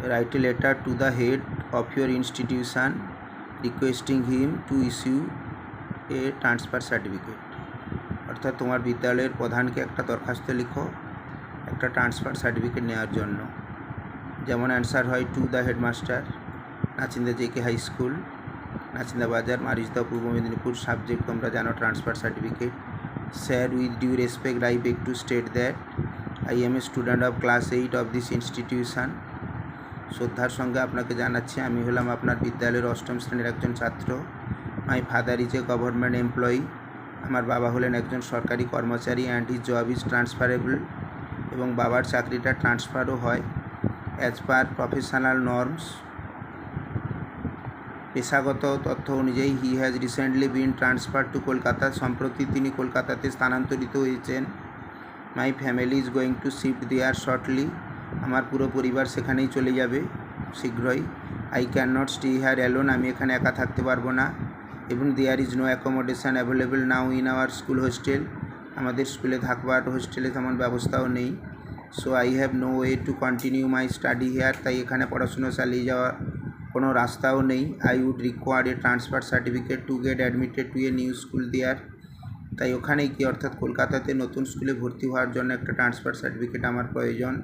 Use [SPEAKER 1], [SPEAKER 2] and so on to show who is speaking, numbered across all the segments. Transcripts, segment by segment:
[SPEAKER 1] write a letter to the head of your institution requesting him to issue a transfer certificate। অর্থাৎ তোমার বিদ্যালয়ের প্রধানকে একটা দরখাস্ত লিখো একটা ট্রান্সফার সার্টিফিকেট নেওয়ার জন্য। যেমন অ্যান্সার হয় to the headmaster, Nachinda JK high school, Nachinda বাজার, মারিচদা, পূর্ব মেদিনীপুর। সাবজেক্ট তোমরা জানো transfer certificate. Sir, with due respect I beg to state that I am a student of class 8 of this institution. শ্রদ্ধার সঙ্গে আপনাকে জানাচ্ছি আমি হলাম আপনার বিদ্যালয়ের 8ম শ্রেণীর একজন ছাত্র। My father is a government employee. আমার বাবা হলেন একজন সরকারি কর্মচারী and his job is transferable, এবং বাবার চাকরিটা ট্রান্সফারও হয় অ্যাজ পার প্রফেশনাল নর্মস। পেশাগত তথ্য অনুযায়ী he has recently been transfer to Kolkata. সম্প্রতি তিনি কলকাতাতে স্থানান্তরিত হয়েছেন। My family is going to shift there shortly. আমার পুরো পরিবার সেখানেই চলে যাবে শীঘ্রই। I can not stay here alone. আমি এখানে একা থাকতে পারবো না। এবং there is no accommodation available now in our school hostel. আমাদের স্কুলে থাকবার হোস্টেলে তেমন ব্যবস্থাও নেই। So I have no way to continue my study hair. তাই এখানে পড়াশুনো চালিয়ে যাওয়ার কোনো রাস্তাও নেই। I would require a transfer certificate to get admitted to a new school there. তাই ওখানেই কি অর্থাৎ কলকাতাতে নতুন স্কুলে ভর্তি হওয়ার জন্য একটা ট্রান্সফার সার্টিফিকেট আমার প্রয়োজন।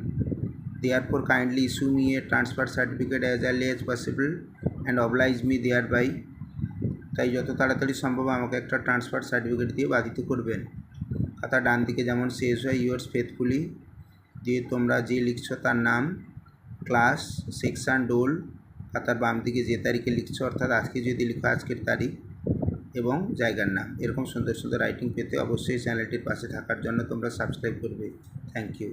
[SPEAKER 1] Therefore kindly issue me a transfer certificate as early as possible and oblige me thereby. তাই যত তাড়াতাড়ি সম্ভব আমাকে একটা ট্রান্সফার সার্টিফিকেট দিয়ে বাধিত করবেন। খাতা ডান দিকে যেমন শেষ হয় ইয়োর্স ফেথফুলি, দিয়ে তোমরা যে লিখছো তার নাম, ক্লাস, সেকশান, রোল। খাতার বাম দিকে যে তারিখে লিখছো অর্থাৎ আজকে যদি লিখো আজকের তারিখ এবং জায়গার নাম। এরকম সুন্দর সুন্দর রাইটিং পেতে অবশ্যই চ্যানেলটির পাশে থাকার জন্য তোমরা সাবস্ক্রাইব করবে। Thank you.